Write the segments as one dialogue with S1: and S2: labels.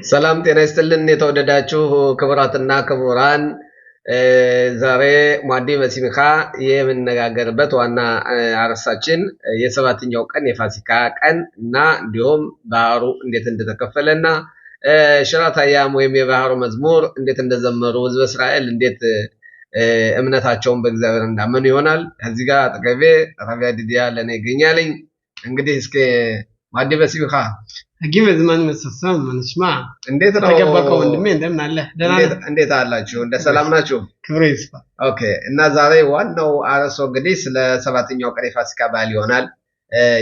S1: ሰላም ጤና ይስጥልን የተወደዳችሁ ክቡራትና ክቡራን ዛሬ ማዲ በሲምካ የምንነጋገርበት ዋና አርዕስታችን የሰባተኛው ቀን የፋሲካ ቀን እና እንዲሁም ባህሩ እንዴት እንደተከፈለና ሽራታያም ወይም የባህሩ መዝሙር እንዴት እንደዘመሩ ህዝበ እስራኤል እንዴት እምነታቸውን በእግዚአብሔር እንዳመኑ ይሆናል። እዚህ ጋር አጠገቤ ረቢያ ዲዲያ ለኔ ይገኛልኝ። እንግዲህ እስከ ማዲ በሲምካ
S2: አጊም ዘማን መሰሰም ማንስማ
S1: እንዴት ነው
S2: ተገባከው ወንድሜ እንደምን አለ
S1: እንዴት አላችሁ እንደ ሰላም ናችሁ
S2: ክብሬ ይስፋ
S1: ኦኬ እና ዛሬ ዋናው አርዕስቱ እንግዲህ ስለ ሰባተኛው ቀን የፋሲካ በዓል ይሆናል።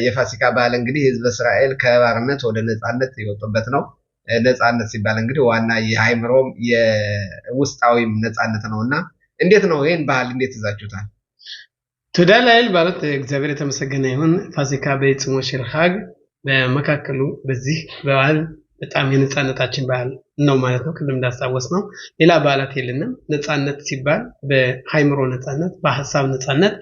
S1: የፋሲካ በዓል እንግዲህ ህዝበ እስራኤል ከባርነት ወደ ነጻነት የወጡበት ነው። ነጻነት ሲባል እንግዲህ ዋና የሃይምሮም የውስጣዊም ነጻነት ነውና እንዴት ነው ይሄን በዓል እንዴት ይዛችሁታል?
S2: ተዳላይል ማለት እግዚአብሔር የተመሰገነ ይሁን። ፋሲካ በጽሞ ሽርሃግ በመካከሉ በዚህ በዓል በጣም የነጻነታችን በዓል ነው ማለት ነው። ከለም እንዳሳወስ ነው ሌላ በዓላት የለንም። ነጻነት ሲባል በሃይምሮ ነጻነት፣ በሐሳብ ነጻነት፣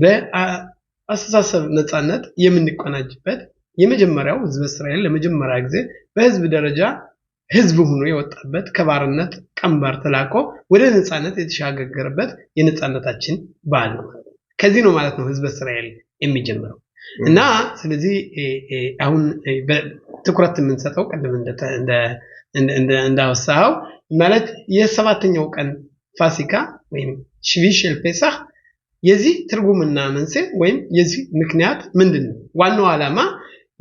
S2: በአስተሳሰብ ነጻነት የምንቆናጅበት የመጀመሪያው ህዝብ እስራኤል ለመጀመሪያ ጊዜ በህዝብ ደረጃ ህዝብ ሆኖ የወጣበት ከባርነት ቀንበር ተላቆ ወደ ነጻነት የተሻገረበት የነጻነታችን በዓል ነው። ከዚህ ነው ማለት ነው ህዝብ እስራኤል የሚጀምረው እና ስለዚህ አሁን በትኩረት የምንሰጠው ቀደም እንዳወሳው ማለት የሰባተኛው ቀን ፋሲካ ወይም ሽቪሽል ፔሳህ የዚህ ትርጉምና መንስኤ ወይም የዚህ ምክንያት ምንድነው? ዋናው ዓላማ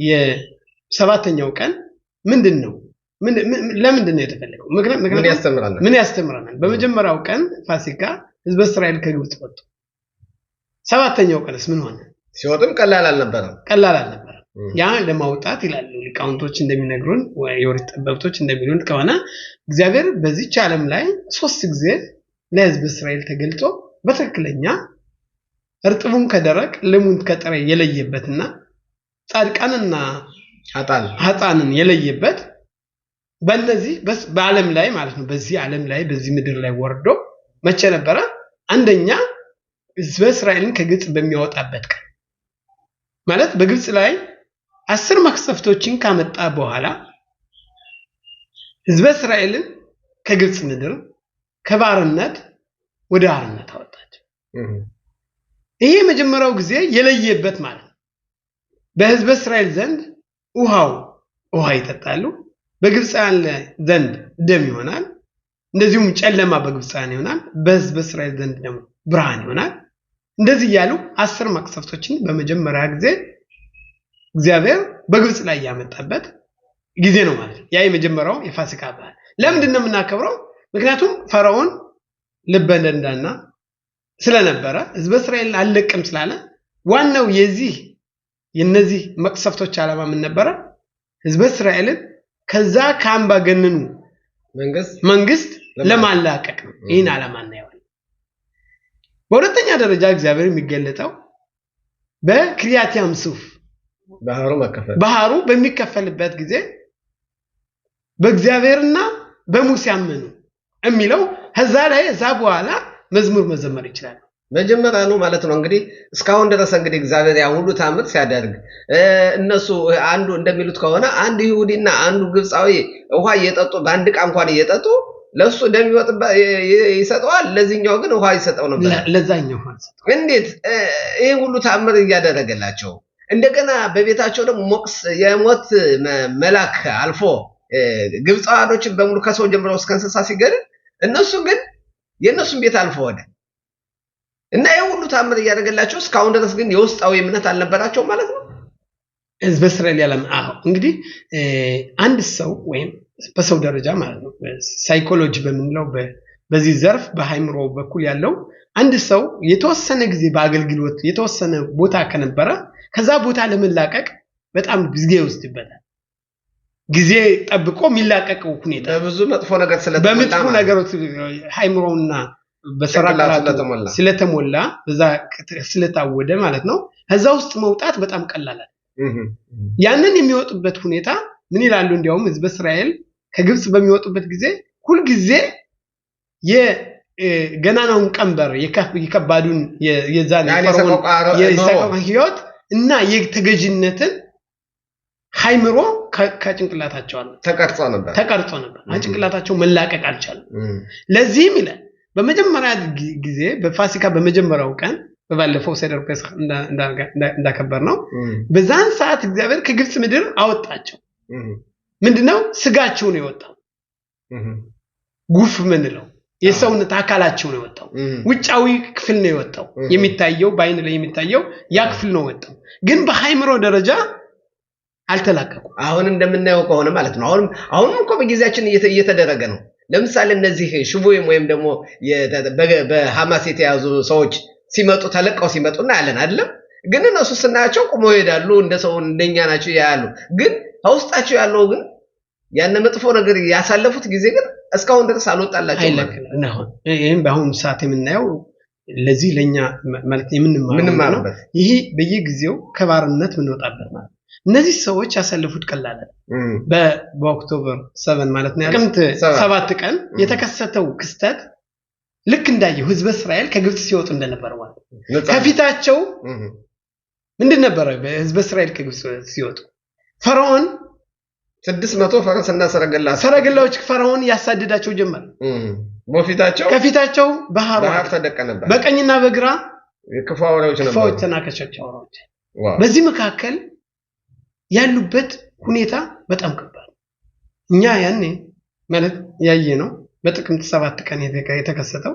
S2: የሰባተኛው ቀን ምንድነው? ለምንድነው የተፈለገው? ምን ያስተምራናል? በመጀመሪያው ቀን ፋሲካ ህዝበ እስራኤል ከግብጽ ወጡ። ሰባተኛው ቀንስ ምን ሆነ?
S1: ሲወጡም ቀላል አልነበረም።
S2: ያ ለማውጣት ይላሉ ሊቃውንቶች እንደሚነግሩን ወይ የኦሪት ጠበብቶች እንደሚሉን ከሆነ እግዚአብሔር በዚህ ዓለም ላይ 3 ጊዜ ለህዝብ እስራኤል ተገልጦ በትክክለኛ እርጥቡን ከደረቅ ለሙን ከጥሬ የለየበትና ጻድቃንና ኃጥአንን የለየበት በእነዚህ በዓለም ላይ ማለት ነው በዚህ ዓለም ላይ በዚህ ምድር ላይ ወርዶ መቼ ነበረ? አንደኛ ህዝበ እስራኤልን ከግብጽ በሚያወጣበት ቀን ማለት በግብጽ ላይ 10 መቅሰፍቶችን ካመጣ በኋላ ህዝበ እስራኤልን ከግብጽ ምድር ከባርነት ወደ አርነት አወጣቸው። ይሄ መጀመሪያው ጊዜ የለየበት ማለት ነው። በህዝበ እስራኤል ዘንድ ውሃ ይጠጣሉ፣ በግብጻውያን ዘንድ ደም ይሆናል። እንደዚሁም ጨለማ በግብጻውያን ይሆናል፣ በህዝበ እስራኤል ዘንድ ደግሞ ብርሃን ይሆናል። እንደዚህ ያሉ 10 መቅሰፍቶችን በመጀመሪያ ጊዜ እግዚአብሔር በግብጽ ላይ ያመጣበት ጊዜ ነው ማለት ነው። ያ የመጀመሪያው የፋሲካ በዓል ለምንድን ነው የምናከብረው? ምክንያቱም ፈርዖን ልበ ደንዳና ስለነበረ ህዝበ እስራኤል አልለቅም ስላለ ዋናው የነዚህ መቅሰፍቶች ዓላማ ምን ነበረ? ህዝበ እስራኤልን ከዛ ከአምባገነኑ መንግስት ለማላቀቅ ነው። ይህን ዓላማ እናየዋለን። በሁለተኛ ደረጃ እግዚአብሔር የሚገለጠው በክሪያት ያምሱፍ ባህሩ በሚከፈልበት ጊዜ በእግዚአብሔርና በሙሴ አመኑ የሚለው እዛ በኋላ መዝሙር መዘመር ይችላል።
S1: መጀመሪያ ነው ማለት ነው። እንግዲህ እስካሁን ድረስ እንግዲህ እግዚአብሔር ያ ሁሉ ታምር ሲያደርግ እነሱ አንዱ እንደሚሉት ከሆነ አንድ ይሁዲና አንዱ ግብጻዊ ውሃ እየጠጡ በአንድ ዕቃ እንኳን እየጠጡ ለሱ ደም ይሰጠዋል፣ ለዚህኛው ግን ውሃ ይሰጠው ነበር።
S2: ለዛኛው
S1: እንዴት ይሄ ሁሉ ታምር እያደረገላቸው እንደገና በቤታቸው ደግሞ የሞት መላክ አልፎ ግብጻውያኖችን በሙሉ ከሰው ጀምረው እስከ እንስሳ ሲገድል እነሱ ግን የነሱን ቤት አልፎ ወደ እና ይሄ ሁሉ ታምር እያደረገላቸው እስካሁን ድረስ ግን የውስጣዊ እምነት አልነበራቸው ማለት ነው።
S2: ህዝበ እስራኤል ያለም እንግዲህ አንድ ሰው ወይም በሰው ደረጃ ማለት ነው ሳይኮሎጂ በምንለው በዚህ ዘርፍ በሃይምሮ በኩል ያለው አንድ ሰው የተወሰነ ጊዜ በአገልግሎት የተወሰነ ቦታ ከነበረ ከዛ ቦታ ለመላቀቅ በጣም ጊዜ ይወስድበታል። ጊዜ ጠብቆ የሚላቀቀው ሁኔታ
S1: በብዙ መጥፎ ነገር
S2: ሃይምሮውና በሰራቀላቱ ስለተሞላ በዛ ስለታወደ ማለት ነው። ከዛ ውስጥ መውጣት በጣም ቀላል አይደለም። ያንን የሚወጡበት ሁኔታ ምን ይላሉ? እንዲያውም ህዝበ እስራኤል ከግብጽ በሚወጡበት ጊዜ ሁሉ ጊዜ የገናናውን ቀንበር የከባዱን የዛን የሰቆቃ ህይወት እና የተገዥነትን ሃይምሮ ከጭንቅላታቸው
S1: ተቀርጾ ነበር
S2: ጭንቅላታቸው መላቀቅ አልቻለም ለዚህም ይላል በመጀመሪያ ጊዜ በፋሲካ በመጀመሪያው ቀን በባለፈው ሰደር ፔስክ እንዳከበር ነው በዛን ሰዓት እግዚአብሔር ከግብጽ ምድር አወጣቸው ምንድነው ስጋቸው ነው የወጣው ጉፍ ምንለው የሰውነት አካላቸው ነው የወጣው ውጫዊ ክፍል ነው የወጣው የሚታየው ባይን ላይ የሚታየው ያ ክፍል ነው የወጣው ግን በሃይምሮ ደረጃ አልተላቀቁ
S1: አሁን እንደምናየው ከሆነ ማለት ነው አሁን እኮ በጊዜያችን እየተደረገ ነው ለምሳሌ እነዚህ ሽቦይም ወይም ደግሞ በሐማስ የተያዙ ሰዎች ሲመጡ ተለቀው ሲመጡና ያለን አይደለም ግን እነሱ ስናያቸው ቆመው ይሄዳሉ እንደ ሰው እንደኛ ናቸው ያያሉ ግን አውስጣቸው ያለው ግን ያነ መጥፎ ነገር ያሳለፉት ጊዜ ግን እስካሁን ድረስ አልወጣላቸው
S2: ነው ይሄን በአሁን ሰዓት የምናየው ለዚህ ለኛ ማለት የምንማረው ይሄ በየጊዜው ከባርነት ምንወጣበት ማለት እነዚህ ሰዎች ያሳለፉት ቀላል በኦክቶበር 7 ማለት ነው ጥቅምት 7 ቀን የተከሰተው ክስተት ልክ እንዳየው ህዝበ እስራኤል ከግብጽ ሲወጡ እንደነበር ማለት ከፊታቸው ምንድን ነበር በህዝበ እስራኤል ከግብጽ ሲወጡ ፈርዖን
S1: 600 ፈረስና
S2: ሰረገላዎች ፈርዖን ያሳደዳቸው ጀመረ ከፊታቸው ባህር
S1: ተደቀነበት
S2: በቀኝና በግራ
S1: ክፋውራዎች ነበሩ
S2: ፈውተናከቻቸው በዚህ መካከል ያሉበት ሁኔታ በጣም ከባድ እኛ ያኔ ማለት ያየ ነው በጥቅምት 7 ቀን የተከሰተው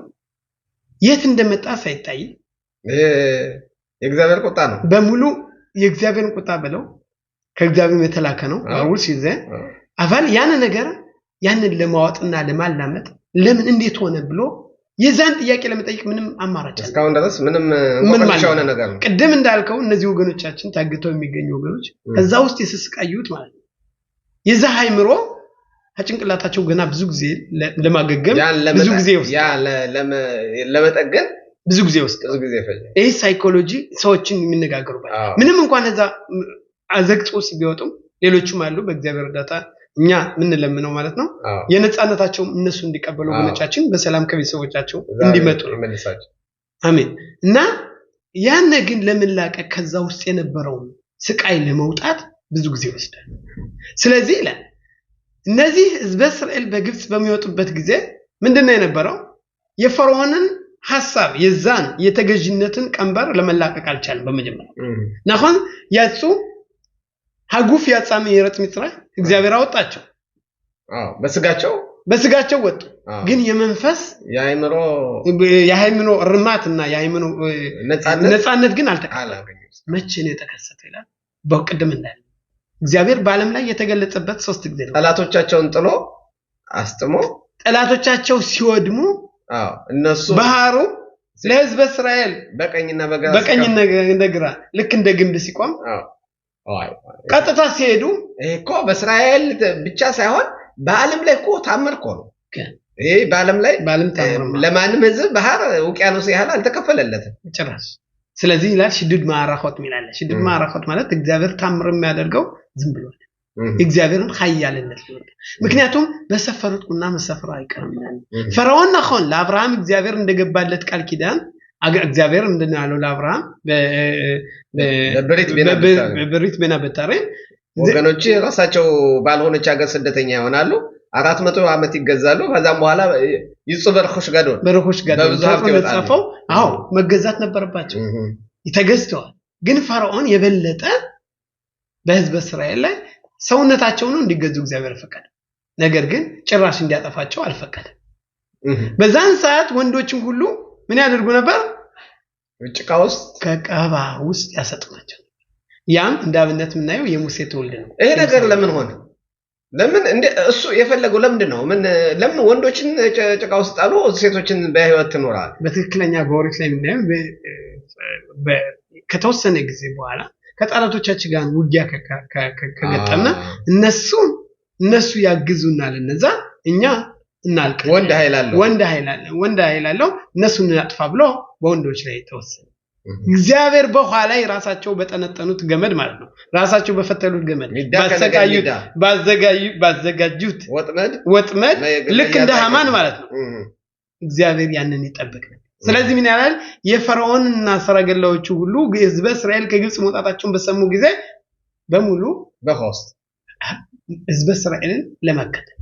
S2: የት እንደመጣ ሳይታይ
S1: የእግዚአብሔር ቁጣ ነው
S2: በሙሉ የእግዚአብሔር ቁጣ ብለው ከእግዚአብሔር የተላከ ነው አውስ ይዘ አፋል ያን ነገር ያንን ለማዋጥና ለማላመጥ ለምን እንዴት ሆነ ብሎ የዛን ጥያቄ ለመጠየቅ ምንም አማራጭ
S1: እስካሁን ድረስ ምንም ወቀሻው ነገር ነው
S2: ቅድም እንዳልከው እነዚህ ወገኖቻችን ታግተው የሚገኙ ወገኖች ከዛ ውስጥ የተስቃዩት ማለት ነው የዛ ሃይምሮ ጭንቅላታቸው ገና ብዙ ጊዜ ለማገገም ብዙ ጊዜ ወስደ
S1: ያ ለመጠገን
S2: ብዙ ጊዜ
S1: ፈጀ
S2: ይሄ ሳይኮሎጂ ሰዎችን የሚነጋገሩበት ምንም እንኳን እዛ አዘግጦስ ቢወጡም ሌሎችም አሉ በእግዚአብሔር እርዳታ እኛ ምን ለምነው ማለት ነው የነጻነታቸው እነሱ እንዲቀበሉ ወገኖቻችን በሰላም ከቤተሰቦቻቸው እንዲመጡ
S1: መልሳቸው
S2: አሜን እና ያን ግን ለምላቀቅ ከዛ ውስጥ የነበረው ስቃይ ለመውጣት ብዙ ጊዜ ወስዷል ስለዚህ ይላል እነዚህ ህዝበ እስራኤል በግብጽ በሚወጡበት ጊዜ ምንድነው የነበረው የፈርዖንን ሐሳብ የዛን የተገዥነትን ቀንበር ለመላቀቅ አልቻለም በመጀመሪያ ናሆን ያጹ ሀጉፍ ያጻም የረጥ ምጽራ እግዚአብሔር አወጣቸው በስጋቸው ወጡ ግን የመንፈስ የሃይምኖ እርማትና የሃይምኖ ነጻነት ግን አልተቀበሉም መቼ ነው የተከሰተው ይላል በቅድም እንዳለ እግዚአብሔር በዓለም ላይ የተገለጸበት 3 ጊዜ ነው
S1: ጠላቶቻቸውን ጥሎ አስጥሞ
S2: ጠላቶቻቸው ሲወድሙ
S1: እነሱ
S2: ባህሩ ለህዝብ እስራኤል በቀኝና በግራ ልክ እንደ ግንብ ሲቆም ቀጥታ ሲሄዱ
S1: እኮ በእስራኤል ብቻ ሳይሆን በዓለም ላይ እኮ ታመርኮ ነው ይሄ በዓለም ታመር ለማንም ህዝብ ባህር ውቅያኖስ ያህል አልተከፈለለትም
S2: ጭራሽ ስለዚህ ይላል ሽድድ ማራኸት ሚላል ሽድድ ማራኸት ማለት እግዚአብሔር ታምር የሚያደርገው ዝም ብሎ እግዚአብሔርን ኃያልነት ምክንያቱም በሰፈሩትና መሰፈሩ አይቀርም ፈርዖን ነሆን ለአብርሃም እግዚአብሔር እንደገባለት ቃል ኪዳን እግዚአብሔር እንደናለው ለአብርሃም በብሪት ቤና በታሬ
S1: ወገኖች ራሳቸው ባልሆነች ሀገር ስደተኛ ይሆናሉ 400 ዓመት ይገዛሉ ከዛም በኋላ ይጽበርኹሽ ጋዶን
S2: በብዙ ሀብት ይወጣሉ መገዛት ነበረባቸው ይተገዝተዋል ግን ፈርዖን የበለጠ በህዝብ እስራኤል ላይ ሰውነታቸውን እንዲገዙ እግዚአብሔር ፈቀደ ነገር ግን ጭራሽ እንዲያጠፋቸው አልፈቀደም በዛን ሰዓት ወንዶችም ሁሉ ምን ያደርጉ ነበር
S1: ጭቃ ውስጥ
S2: ከቀባ ውስጥ ያሰጥማቸው ያም እንዳብነት ምናየው የሙሴ ትውልድ ነው
S1: ይሄ ነገር ለምን ሆነ ለምን እንደ እሱ የፈለገው ለምንድን ነው ለምን ወንዶችን ጭቃ ውስጥ ጣሉ ሴቶችን በህይወት ትኖራል
S2: በትክክለኛ በኦሪት ላይ ምናየው ከተወሰነ ጊዜ በኋላ ከጣላቶቻችን ጋር ውጊያ ከገጠመ እነሱ ያግዙናል እነዛ እኛ እናልቀ ወንድ ኃይል አለው እነሱን እናጥፋ ብሎ በወንዶች ላይ ተወሰነ እግዚአብሔር በኋላ ራሳቸው በተነጠኑት ገመድ ማለት ነው ራሳቸው በፈተሉት ገመድ ባዘጋጁት ወጥመድ ልክ እንደ ሃማን ማለት ነው እግዚአብሔር ያንን ይጠብቅ ስለዚህ ምን ያላል የፈርዖንና ሰረገላዎቹ ሁሉ ህዝበ እስራኤል ከግብጽ መውጣታቸውን በሰሙ ጊዜ በሙሉ ህዝበ እስራኤልን ለማከተል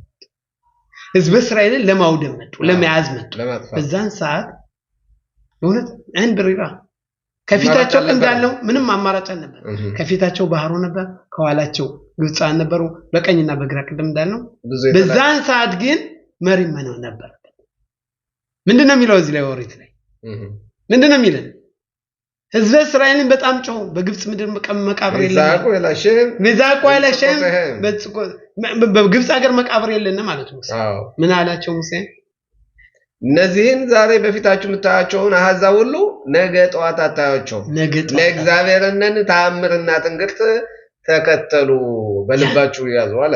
S2: ህዝበ እስራኤልን ለማውደም መጡ ለመያዝ መጡ በዛን ሰዓት እውነት አይን ብሪራ ከፊታቸው እንዳለው ምንም አማራጭ አልነበር ከፊታቸው ባህሩ ነበር ከኋላቸው ግብፃን ነበሩ በቀኝና በግራ ቀደም እንዳለው በዛን ሰዓት ግን መሪ ማነው ነበር ምንድነው የሚለው እዚህ ላይ ወሪት ላይ ምንድነው የሚለው ህዝበ እስራኤልን በጣም ጮሁ በግብጽ ምድር መቃብር የለም ሚዛቆ ያለሽም በግብጽ ሀገር መቃብር የለንም ማለት ነው ምን አላቸው ሙሴ እነዚህን ዛሬ በፊታችሁ መታያቸውን አህዛብ ሁሉ ነገ ጠዋት አታያቸው ለእግዚአብሔርነን ተአምርና ትንግርት ተከተሉ በልባችሁ ያዙ አለ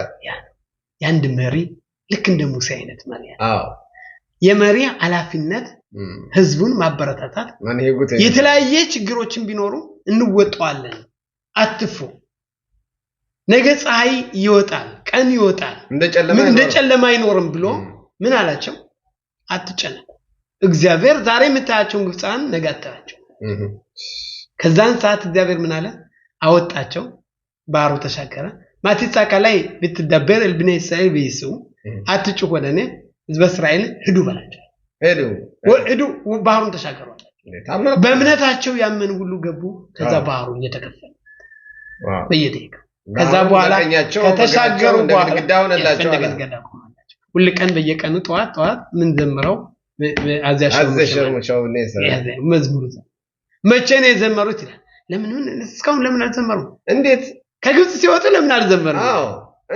S2: ያንድ መሪ ልክ እንደ ሙሴ አይነት መሪ የመሪ ኃላፊነት ህዝቡን ማበረታታት የተለያየ ችግሮችን ቢኖሩ እንወጣዋለን አትፍሩ ነገ ፀሐይ ይወጣል ቀን ይወጣል እንደ ጨለማ አይኖርም ብሎ ምን አላቸው አትጨነቁ እግዚአብሔር ዛሬ መታያቸውን ግብፃን ነገ አታያቸው ከዛን ሰዓት እግዚአብሔር ምን አለ አወጣቸው ባህሩ ተሻገረ ማቲጻካ ላይ ብትደበር البني اسرائيل ቢይሱ አትጩህ ወደኔ ህዝበ እስራኤል ሂዱ በላቸው ሄዱ ባህሩን ተሻገሩ በእምነታቸው ያመኑ ሁሉ ገቡ ከዛ ባህሩ እየተከፈለ በየደቂቃ ከዛ በኋላ ከተሻገሩ በኋላ ሁሉ ቀን በየቀኑ ጠዋት ምን ዘምረው አዛሸው መዝሙር መቼ ነው የዘመሩት ይላል ለምን እስካሁን ለምን አልዘመሩ እንዴት ከግብጽ ሲወጡ ለምን አልዘመሩ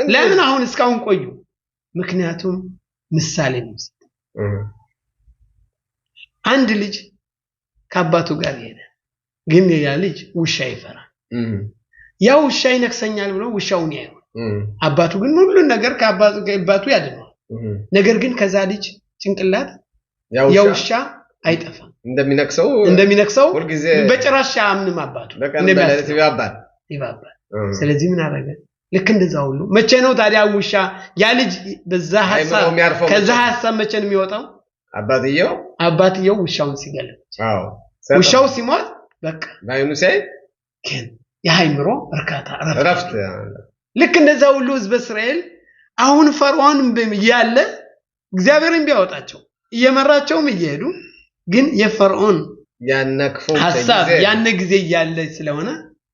S2: ለምን አሁን እስካሁን ቆዩ ምክንያቱም ምሳሌ ነው አንድ ልጅ ከአባቱ ጋር ሄደ ግን ያ ልጅ ውሻ ይፈራል ያው ውሻ ይነክሰኛል ብሎ ውሻውን ያየው አባቱ ግን ሁሉ ነገር ከአባቱ ያድነው ነገር ግን ከዛ ልጅ ጭንቅላት ያው ውሻ አይጠፋም እንደሚነክሰው በጭራሽ አምንም አባቱ ይባባል ስለዚህ ምን አደረገ ልክ እንደዛው ሁሉ መቼ ነው ታዲያ ውሻ ያ ልጅ በዛ ሐሳብ ከዛ ሐሳብ መቼ ነው የሚወጣው አባትየው ውሻውን ሲገል ውሻው ሲሞት በቃ ባይኑ ሳይ ግን የሃይምሮ እርካታ ረፍት ልክ እንደዛው ሁሉ ህዝበ እስራኤል አሁን ፈርዖን ያለ እግዚአብሔርን ቢያወጣቸው እየመራቸውም እየሄዱ ግን የፈርዖን ያነክፉ ሐሳብ ያነ ጊዜ ያለ ስለሆነ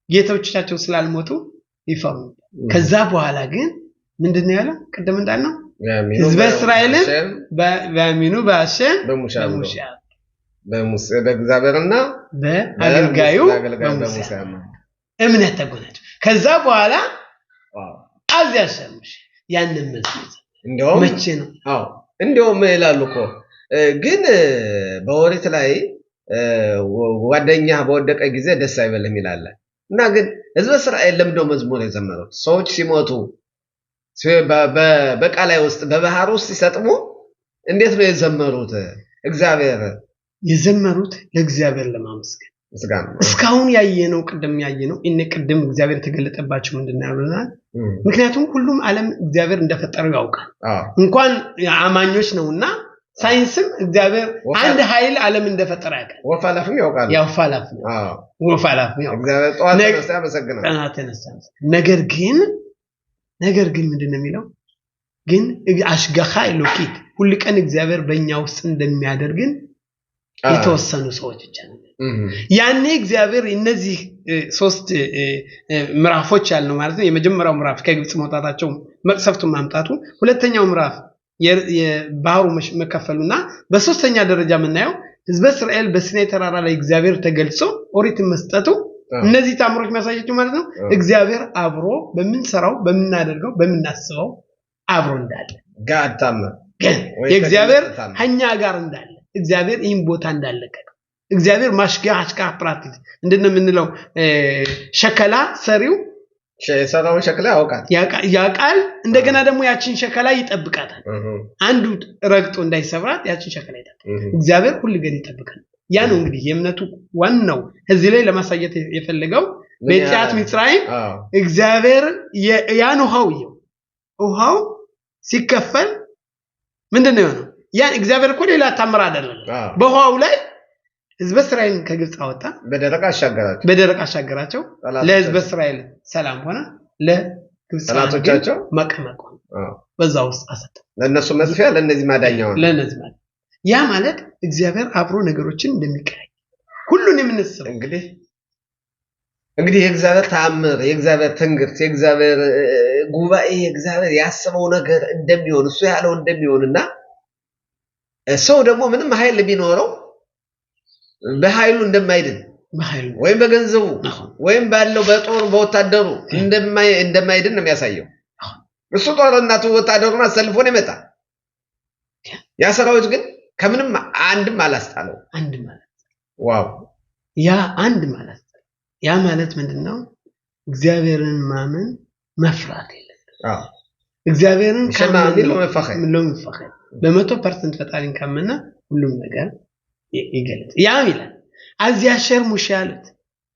S2: ጌቶቻቸው ስላልሞቱ ይፈሩ ከዛ በኋላ ግን ምንድነው ያለው ቀደም እንዳልነው ህዝበ እስራኤል በአሚኑ በአሸም በሙሴ በእግዚአብሔርና በአገልጋዩ በሙሴ እምነት ተጎናቸው ከዛ በኋላ አዚያሸምሽ ያንን መስመር እንደውም መቼ ነው እንደውም ይላሉ እኮ ግን በወሪት ላይ ጓደኛ በወደቀ ጊዜ ደስ አይበልም ይላል እና ግን ህዝበ እስራኤል ለምንድነው መዝሙር የዘመሩት ሰዎች ሲሞቱ በቃላይ ውስጥ በባህር ውስጥ ሲሰጥሙ እንዴት ነው የዘመሩት እግዚአብሔር የዘመሩት ለእግዚአብሔር ለማመስገን እስካሁን ያየነው ቀደም ያየነው እነ ቀደም እግዚአብሔር ተገለጠባቸው ምንድነው ያሉናል ምክንያቱም ሁሉም ዓለም እግዚአብሔር እንደፈጠረው ያውቃል እንኳን አማኞች ነውና ሳይንስም እግዚአብሔር አንድ ኃይል ዓለም እንደፈጠረ ያውቃል ወፋላፍም ያውቃል ወፋላፍ እግዚአብሔር ጧት ተነሳ ነገር ግን ምንድነው የሚለው ግን አሽጋኻ ኢሎኪት ሁሉ ቀን እግዚአብሔር በእኛ ውስጥ እንደሚያደርግን የተወሰኑ ሰዎች ብቻ ነው ያኔ እግዚአብሔር እነዚህ ሶስት ምዕራፎች ያልነው ማለት ነው የመጀመሪያው ምዕራፍ ከግብጽ መውጣታቸው መቅሰፍቱ ማምጣቱ ሁለተኛው ምዕራፍ የባህሩ መከፈሉና በሶስተኛ ደረጃ የምናየው ህዝበ እስራኤል በሲናይ ተራራ ላይ እግዚአብሔር ተገልጾ ኦሪት መስጠቱ እነዚህ ታምሮች የሚያሳያቸው ማለት ነው እግዚአብሔር አብሮ በመንሰራው በመናደርገው በመናስበው አብሮ እንዳለ ጋታም የእግዚአብሔር ሀኛ ጋር እንዳለ እግዚአብሔር ይህን ቦታ እንዳለቀ እግዚአብሔር ማሽጋሽካ ፕራክቲስ እንደምንለው ሸከላ ሰሪው ሸሰራው ሸከላ ያውቃል እንደገና ደግሞ ያቺን ሸከላ ይጠብቃታል አንዱ ረግጦ እንዳይሰብራት ያቺን ሸከላ ይጠብቃል እግዚአብሔር ሁሉ ገን ይጠብቃል ያ ነው እንግዲህ የእምነቱ ዋናው እዚህ ላይ ለማሳየት የፈለገው በጫት ሚጽራይም እግዚአብሔር ያን ውሃው ሲከፈል ምንድነው ነው ያ እግዚአብሔር እኮ ሌላ ታምራ አይደለም በውሃው ላይ ህዝበ እስራኤል ከግብጽ አወጣ በደረቅ አሻገራቸው ለህዝበ እስራኤል ሰላም ሆነ
S1: ጠላቶቻቸው
S2: መቀመቅ በዛው ውስጥ አሰጠ
S1: ለነሱ መስፊያ ለነዚህ ማዳኛው
S2: ለነዚህ ማለት ያ ማለት እግዚአብሔር አብሮ ነገሮችን እንደሚቀያይ ሁሉን የምንስበው
S1: እንግዲህ የእግዚአብሔር ተአምር የእግዚአብሔር ትንግርት የእግዚአብሔር ጉባኤ የእግዚአብሔር ያስበው ነገር እንደሚሆን እሱ ያለው እንደሚሆንና ሰው ደግሞ ምንም ኃይል ቢኖረው በኃይሉ እንደማይድን ወይም በገንዘቡ ወይም ባለው በጦር በወታደሩ እንደማይድን ነው የሚያሳየው እሱ ጦርነቱ ወታደሩን አሰልፎ ነው የመጣ ያ ሰራዊት ግን ከምንም አንድም አላስጣለው ዋው
S2: ያ አንድ ማለት ያ ማለት ምንድነው እግዚአብሔርን ማመን መፍራት የለም እግዚአብሔርን
S1: ከማመን
S2: ለመፈخር በ100% ፈጣሪን ካመና ሁሉም ነገር ይገለጥ ያ ይላል አዚያሸር ሙሻለት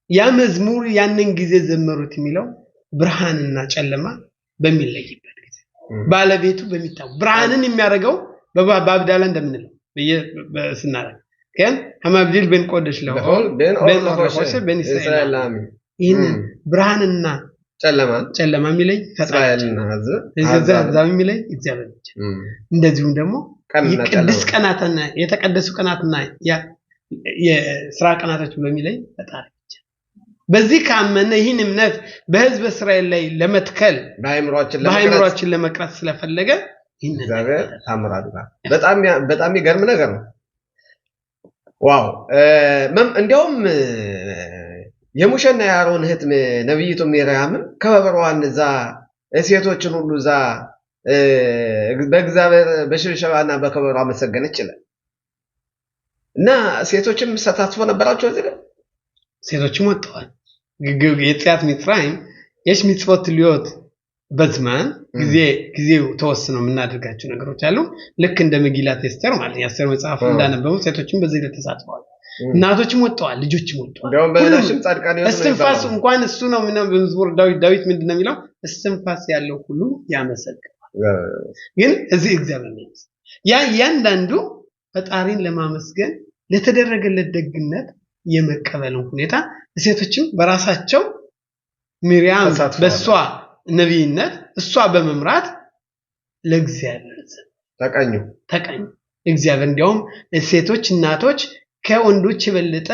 S2: ያ መዝሙር ያንን ጊዜ ዘመሩት የሚለው ብርሃንና ጨለማ በሚለይበት ጊዜ ባለቤቱ በሚታው ብርሃንን የሚያደርገው በባብዳላ እንደምንለው በስናራ كان هما بديل بين قدش له
S1: بين أرخوش
S2: بين إسرائيل إن برهاننا سلمان ميلي
S1: إسرائيل
S2: هذا ميلي إتزابل ندزون دمو يقدس قناتنا يتقدسوا قناتنا يا سرا قناتاچ بلو ميلي فطاري በዚህ ካመነ ይሄን እምነት በህዝብ እስራኤል ላይ ለመትከል በአይምሮአችን ለመቅረጽ ስለፈለገ
S1: እግዚአብሔር ታምራዱጋ በጣም ይገርም ነገር ነው ዋው እንዲያውም የሙሴና የአሮን እህት ነብይቱ ሚርያም ከበሮዋን እዛ ሴቶችን ሁሉ እዛ በእግዚአብሔር በሽብሸባና በከበሮ አመሰገነች ይላል እና ሴቶችም ተሳትፎ ነበራቸው እዚህ
S2: ሴቶችም ወጥተዋል የጥያት ሚጥራይም የሽ ሚጽወት ሊዮት በዝማን ጊዜው ተወስነው የምናደርጋቸው ነገሮች አሉ ልክ እንደ መጊላት ኤስተር ማለት ያስተር መጽሐፍ እንዳነበቡ ሴቶችም በዚህ ላይ ተሳትፈዋል እናቶችም ወጥተዋል ልጆችም ወጥተዋል
S1: እንደውም በላሽም ጻድቃን ይወጡ
S2: እስትንፋስ እንኳን እሱ ነው በመዝሙር ዳዊት ምንድነው የሚለው እስትንፋስ ያለው ሁሉ ያመሰግናል ግን እዚህ እግዚአብሔር ነው ያ ያንዳንዱ ፈጣሪን ለማመስገን ለተደረገለት ደግነት የመቀበልን ሁኔታ ሴቶችም በራሳቸው ሚርያም በሷ ነብይነት እሷ በመምራት ለእግዚአብሔር ተቀኙ እግዚአብሔር እንዲያውም ሴቶች እናቶች ከወንዶች የበለጠ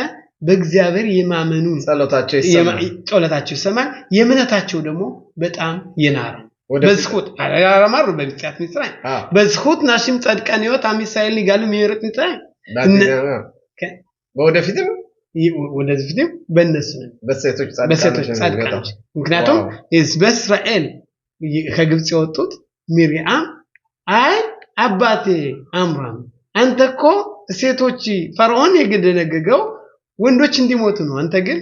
S2: በእግዚአብሔር የማመኑ ጸሎታቸው ይሰማል የምነታቸው ደግሞ በጣም ይናራ በዝኹት አራማሩ በብቻት ሚስራይ በዝኹት ናሽም ጸድቀን ይወት አሚሳኤል ይጋሉ የሚወርጥ ሚስራይ
S1: ወደፊትም
S2: በእነሱ ነው በሴቶች ጻድቃኖች ምክንያቱም በእስራኤል ከግብጽ የወጡት ሚርያም አይ አባቴ አምራም አንተኮ ሴቶች ፈርዖን የገደነገገው ወንዶች እንዲሞቱ ነው አንተ ግን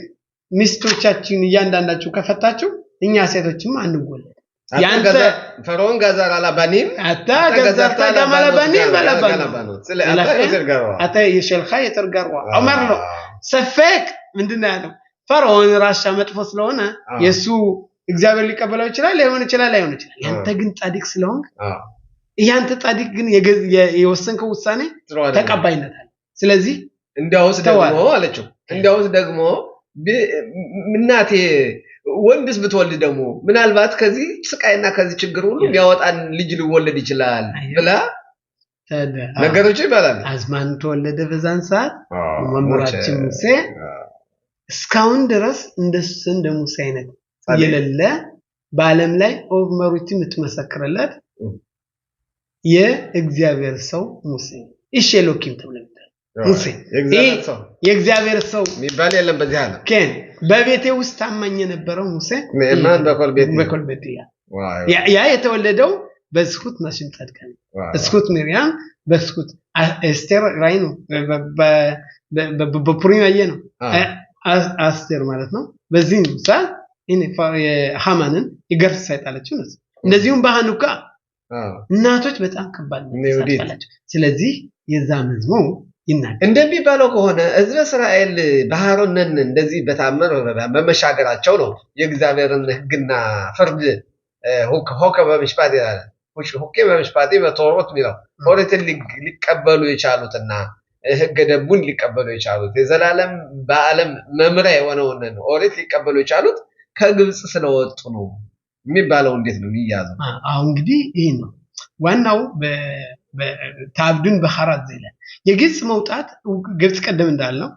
S2: ሚስቶቻችን እያንዳንዳችሁ ከፈታችሁ እኛ ሴቶችም አንወለድ ያንተ
S1: ፈርዖን ጋዛር አላባኒም
S2: አታ ጋዛር ታጋማላባኒም ባላባኖ አታ የሸልኻ የተርጋርዋ ዑመር ነው ሰፈክ ምንድነው ያለው ፈርዖን ራሻ መጥፎ ስለሆነ የሱ እግዚአብሔር ሊቀበለው ይችላል ላይሆን ይችላል ያንተ ግን ጻድቅ ስለሆንክ ያንተ ጻድቅ ግን የወሰንከው ውሳኔ ተቀባይነት አለ ስለዚህ
S1: እንዲያውስ ደግሞ እናቴ ወንድስ ብትወልድ ደግሞ ምናልባት ከዚህ ስቃይና ከዚህ ችግር ሁሉ ያወጣን ልጅ ሊወለድ ይችላል ብላ ነገሮች ይባላል
S2: አዝማን ተወለደ በዛን ሰዓት መምራችን ሙሴ እስካሁን ድረስ እንደ ሙሴ አይነት የሌለ በአለም ላይ ኦቨርመሩቲ የምትመሰክርለት የእግዚአብሔር ሰው ሙሴ ኢሼሎኪም ተብሏል ሙሴ የእግዚአብሔር ሰው
S1: የሚባል የለም በዚህ አለ
S2: ከን በቤቴ ውስጥ ታማኝ የነበረው ሙሴ
S1: ማን
S2: በኮልቤት ያ የተወለደው በስኩት ማሽን ጻድቃን ስኩት ሚርያም በስኩት ኤስቴር ራይኑ በፑሪም ያየነው አስቴር ማለት ነው በዚህ ሰዓት ሃማንን ይገርስ ሳይጣለችው ነው እንደዚሁም በሃኑካ እናቶች በጣም ከባድ ነው ስለዚህ የዛ መዝሙር ይናገር
S1: እንደሚባለው ከሆነ ህዝበ እስራኤል ባህሩንን እንደዚህ በታመር በመሻገራቸው ነው የእግዚአብሔርን ህግና ፍርድ ሆከ በመሽፓት ይላል ሆከ በመሽፓት በተወሮት ሚለው ኦሪትን ሊቀበሉ የቻሉትና ህገ ደንቡን ሊቀበሉ የቻሉት የዘላለም በአለም መምሪያ የሆነውን ኦሪት ሊቀበሉ የቻሉት ከግብጽ ስለወጡ ነው የሚባለው እንዴት ነው የሚያዘው?
S2: አሁን እንግዲህ ይሄ ነው ዋናው በታብዱን በሐራት ዘይለ የግብጽ መውጣት ግብጽ ቀደም እንዳልነው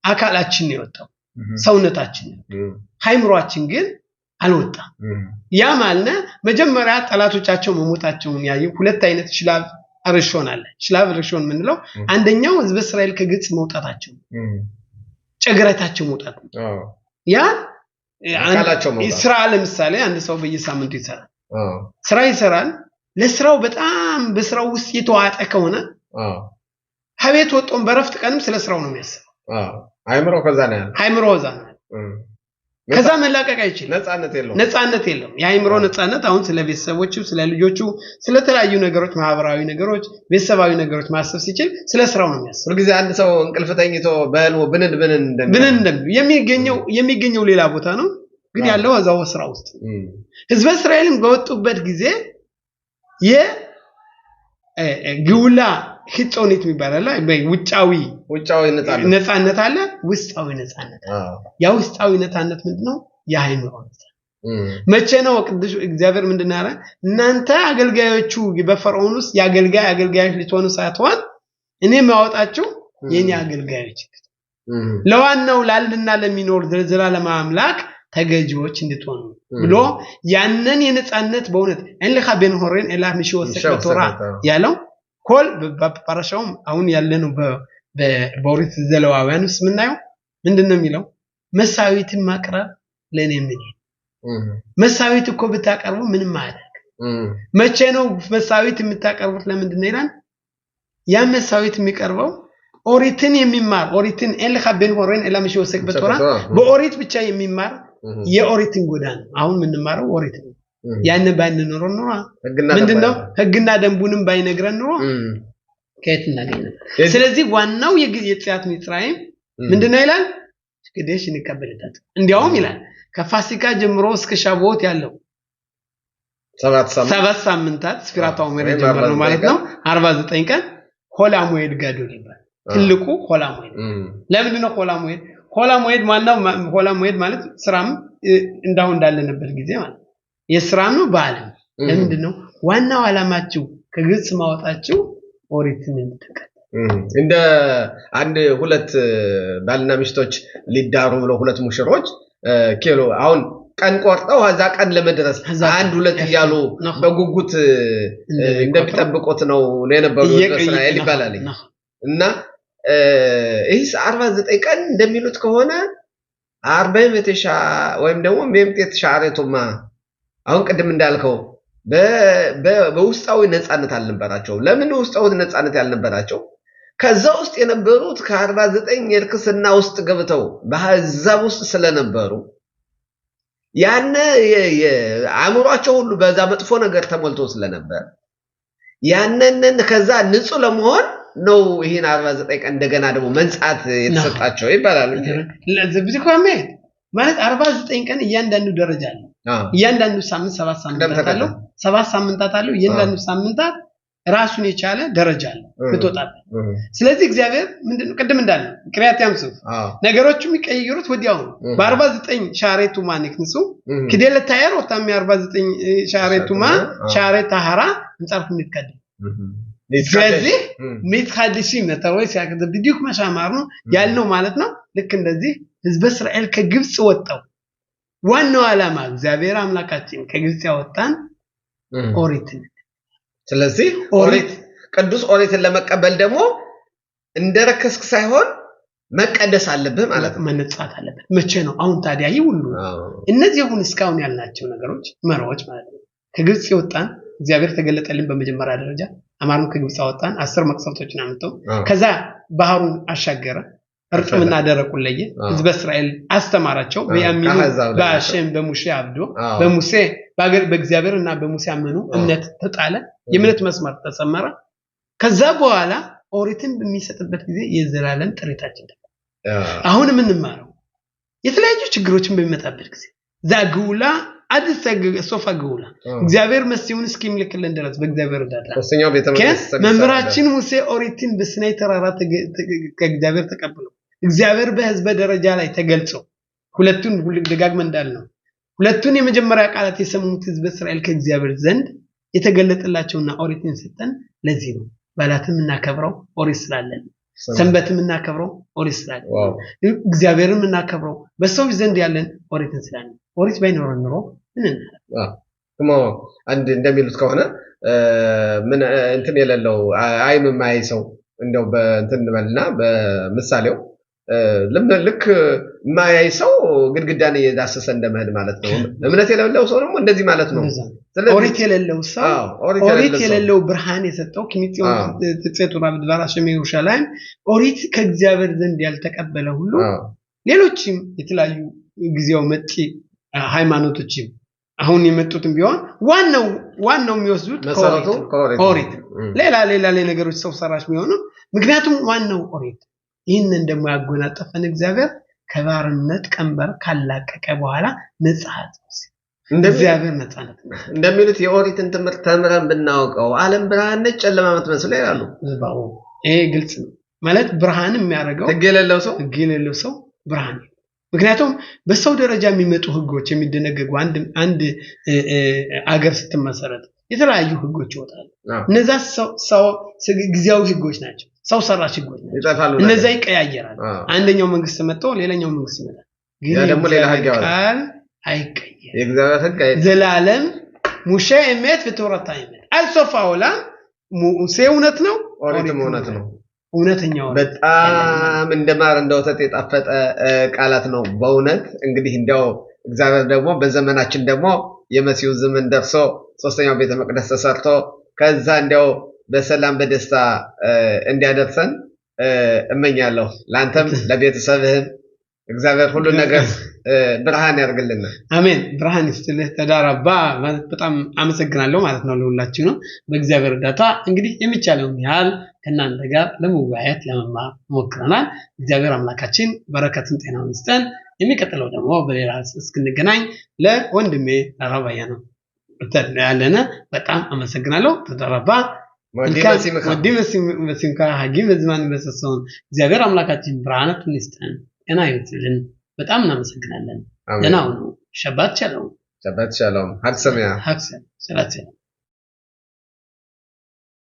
S2: አካላችን ነው የወጣው ሰውነታችን ሃይምሮአችን ግን አልወጣም ያ ማለት መጀመሪያ ጠላቶቻቸው መሞታቸውን ያዩ ሁለት አይነት ሽላብ አርሾን አለ ሽላብ አርሾን ምንለው አንደኛው ህዝብ እስራኤል ከግብጽ መውጣታቸው ጨግረታቸው መውጣት ያ ስራ ለምሳሌ አንድ ሰው በየሳምንቱ ይሰራል ስራ ይሰራል ለስራው በጣም በስራው ውስጥ የተዋጠ ከሆነ ሀቤት ወጣን በረፍት ቀንም ስለ ስራው ነው የሚያስበው
S1: አይምሮ ከዛ ነው ያለው
S2: አይምሮ ከዛ ነው ከዛ መላቀቅ አይችልም ነፃነት የለውም የአይምሮ ነፃነት አሁን ስለ ቤተሰቦቹ ስለ ልጆቹ ስለ ተለያዩ ነገሮች ማህበራዊ ነገሮች ቤተሰባዊ ነገሮች ማሰብ ሲችል ስለ ስራው ነው የሚያስበው
S1: ሁሉ ጊዜ አንድ ሰው እንቅልፍ ተኝቶ በህልሙ
S2: ብንን የሚገኘው ሌላ ቦታ ነው ግን ያለው እዛው ስራ ውስጥ ህዝብ እስራኤልም በወጡበት ጊዜ የግውላ ህጾኔት የሚባላል ውጫዊ ነፃነት አለ ውስጣዊ ነፃነት ያ ውስጣዊ ነፃነት ምንድነው የሃይምሮ መቼ ነው ቅዱስ እግዚአብሔር ምንድነው ያለ እናንተ አገልጋዮቹ በፈርዖን ውስጥ ያገልጋዮች ልትሆኑ ሳይሆን እኔ ማወጣችሁ የኛ አገልጋዮች ለዋናው ላልና ለሚኖር ዘላለም አምላክ ተገጂዎች እንድትሆኑ ብሎ ያንን የነፃነት በእውነት እንልኻ በንሆረን ኢላህ ምሽ ወሰከ ቶራ ያለው ኮል በፓራሻውም አሁን ያለነው በኦሪት ዘሌዋውያን ውስጥ ምናየው ምንድነው የሚለው መሳዊትን ማቅረብ ለኔ ምን መሳዊት እኮ ብታቀርቡ ምንም ማያደርግ መቼ ነው መሳዊት የምታቀርቡት ለምንድነው ይላል ያ መሳዊት የሚቀርበው ኦሪትን የሚማር ኦሪትን እንልኻ በንሆረን ኢላህ ምሽ ወሰከ ቶራ በኦሪት ብቻ የሚማር የኦሪትን ጎዳና አሁን ምን ማረው ኦሪት ነው ያን ባንኖር ነው ምንድነው ህግና ደንቡንም ባይነግረን ነው ከየት እናገኛለን ስለዚህ ዋናው የጽያት ሚጽራይም ምንድነው ይላል ግዴሽ እንቀበልታት እንዲያውም ይላል ከፋሲካ ጀምሮ እስከ ሻቦት ያለው 7 ሳምንታት ስፒራታው መሬ ጀምሮ ማለት ነው 49 ቀን ሆላሞይድ ጋዶል ይባላል ትልቁ ሆላሞይድ ለምንድነው ሆላሞይድ ማለት ስራም እንዳው እንዳለነበት ጊዜ ማለት የስራም ነው ባለም ለምንድነው ዋናው አላማችሁ ከግብጽ ማውጣችሁ ኦሪትን እንድትቀበል
S1: እንደ አንድ ሁለት ባልና ሚስቶች ሊዳሩ ብለው ሁለት ሙሽሮች ኪሎ አሁን ቀን ቆርጠው አዛ ቀን ለመድረስ አንድ ሁለት ይያሉ በጉጉት እንደሚጠብቁት ነው የነበሩ እስራኤል ይባላል እና ይሄስ 49 ቀን እንደሚሉት ከሆነ 40 መተሻ ወይም ደግሞ ሜምጤት ሻሬቱማ አሁን ቅድም እንዳልከው በውስጣዊ ነፃነት አልነበራቸው ለምን ውስጣዊ ነፃነት ያልነበራቸው ከዛ ውስጥ የነበሩት ከ49 የርክስና ውስጥ ገብተው በሐዛብ ውስጥ ስለነበሩ ያነ አእምሯቸው ሁሉ በዛ መጥፎ ነገር ተሞልቶ ስለነበር ያነን ከዛ ንጹህ ለመሆን ነው ይሄን 49 ቀን እንደገና ደግሞ መንጻት የተሰጣቸው ይባላል
S2: ለዚህ ቆሜ ማለት 49 ቀን እያንዳንዱ ደረጃ አለ እያንዳንዱ ሳምንት 7 ሳምንታት አለው 7 ሳምንታት አለው እያንዳንዱ ሳምንታት ራሱን የቻለ ደረጃ አለ ብትወጣ ስለዚህ እግዚአብሔር ምንድነው ቅድም እንዳለ ክሪያቲያም ሱፍ ነገሮችም ይቀይሩት ወዲያው በ49 ሻሬቱ ማንክንሱ ከደለ ታየር ወታም 49 ሻሬቱማ ሻሬት ታሃራ እንጻፍ ምትከደ ስለዚህ ምትሐዲሲም ነተሮይ ሲያከደ ቢዲክ ማሻማር ነው ያልነው ማለት ነው ልክ እንደዚህ ህዝብ እስራኤል ከግብጽ ወጣው ዋናው ዓላማ እግዚአብሔር አምላካችን ከግብጽ ያወጣን ኦሪት
S1: ስለዚህ ኦሪት ቅዱስ ኦሪትን ለመቀበል ደግሞ እንደረከስክ ሳይሆን መቀደስ አለብህ ማለት ነው
S2: መነጻት አለበት መቼ ነው አሁን ታዲያ ይሁሉ እነዚህ ሁሉ እስካሁን ያልናቸው ነገሮች መራዎች ማለት ነው ከግብጽ የወጣን እግዚአብሔር ተገለጠልን በመጀመሪያ ደረጃ አማርም ከግብጽ አወጣን 10 መቅሰፍቶችን አመጣው ከዛ ባህሩን አሻገረ እርጥምና ደረቁን ለየ ህዝብ እስራኤል አስተማራቸው በያሚኑ በአሸም በሙሴ አብዶ በሙሴ በእግዚአብሔርና በሙሴ አመኑ እምነት ተጣለ የእምነት መስመር ተሰመረ ከዛ በኋላ ኦሪትን በሚሰጥበት ጊዜ የዘላለም ጥሪታችን አሁን ምን እንማረው የተለያዩ ችግሮችን በሚመጣበት ጊዜ ዛጉላ አዲስ ሶፋ ጉላ እግዚአብሔር መስዩን እስኪምልክልን ድረስ በእግዚአብሔር ዳታ
S1: ወሰኛው ቤተመቅደስ
S2: መምራችን ሙሴ ኦሪትን በስናይ ተራራ ከእግዚአብሔር ተቀበለው እግዚአብሔር በህዝብ ደረጃ ላይ ተገልጾ ሁለቱን ሁሉ ደጋግመን እንዳልነው ሁለቱን የመጀመሪያ ቃላት የሰሙት ህዝበ እስራኤል ከእግዚአብሔር ዘንድ የተገለጠላቸውና ኦሪትን ሰጠን ለዚህ ነው ባላትም እናከብረው ኦሪት ስላለን ሰንበትም እናከብረው ኦሪት ስላለን እግዚአብሔርም እናከብረው በሰው ዘንድ ያለን ኦሪትን ስላለን ኦሪት ባይኖር ኖሮ ምን
S1: ከሞ አንድ እንደሚሉት ከሆነ ምን እንትን የሌለው አይም ማይ ሰው እንደው በእንትን እንበልና በምሳሌው ልክ ማያይ ሰው ግድግዳን እየዳሰሰ እንደመሄድ ማለት ነው እምነት የሌለው ሰው ደግሞ እንደዚህ ማለት ነው
S2: ኦሪት የሌለው ሰው ኦሪት የሌለው ብርሃን የሰጠው ከሚጽዮን ተጽቶ ባድባራሽ ኢየሩሳሌም ኦሪት ከእግዚአብሔር ዘንድ ያልተቀበለ ሁሉ ሌሎችም የተለያዩ ግዚያው መጪ ሃይማኖቶችም አሁን የመጡትም ቢሆን ዋናው የሚወስዱት ኦሪት ሌላ ነገሮች ሰው ሰራሽ ቢሆኑ ምክንያቱም ዋናው ኦሪት ይህንን ደግሞ ያጎናጸፈን እግዚአብሔር ከባርነት ቀንበር ካላቀቀ በኋላ ነጻት እግዚአብሔር ነጻነት
S1: እንደሚሉት የኦሪትን ትምህርት ተምረን ብናውቀው ዓለም ብርሃን ነች ጨለማ መስሎ ይላሉ
S2: ይሄ ግልጽ ነው ማለት ብርሃን የሚያደርገው
S1: ህግ የሌለው ሰው
S2: ብርሃን ምክንያቱም በሰው ደረጃ የሚመጡ ህጎች የሚደነገጉ አንድ አገር ስትመሰረት የተለያዩ ህጎች ይወጣሉ እነዛ ሰው ግዚያዊ ህጎች ናቸው ሰው ሰራሽ ህጎች ናቸው እነዛ ይቀያየራሉ አንደኛው መንግስት መጥቶ ሌላኛው መንግስት ይመጣል
S1: ግን ደግሞ ሌላ ህግ ያወጣል
S2: አይቀየር
S1: የእግዚአብሔር ህግ
S2: ዘላለም ሙሴ እመት በተወራታ ይመት አልሶፋውላ ሙሴ እውነት ነው
S1: ኦሪትም እውነት ነው
S2: እውነተኛው
S1: በጣም እንደማር እንደወተት የጣፈጠ ቃላት ነው በእውነት እንግዲህ እንደው እግዚአብሔር ደግሞ በዘመናችን ደግሞ የመሲሁ ዘመን ደርሶ ሶስተኛው ቤተ መቅደስ ተሰርቶ ከዛ እንደው በሰላም በደስታ እንዲያደርሰን እመኛለሁ ላንተም ለቤተሰብህም እግዚአብሔር ሁሉ ነገር ብርሃን ያርግልና
S2: አሜን ብርሃን ይስጥልህ ተዳራባ በጣም አመሰግናለሁ ማለት ነው ለሁላችሁ ነው በእግዚአብሔር እርዳታ እንግዲህ የሚቻለውን ያህል ከናንተ ጋር ለመወያየት ለመማር ሞክረናል እግዚአብሔር አምላካችን በረከትን ጤናውን ይስጠን የሚቀጥለው ደግሞ በሌላ እስክንገናኝ ለወንድሜ ተራባያ ነው ያለና በጣም አመሰግናለሁ ተዳራባ ወዲ መስምካ ሀጊም ዝማን በሰሰውን እግዚአብሔር አምላካችን ብርሃናቱን ይስጠን እና ይሁንልን በጣም እናመሰግናለን ደህና ሁኑ ሸባት ሻሎም
S1: ሀቅ ሰሚያ
S2: ሰላም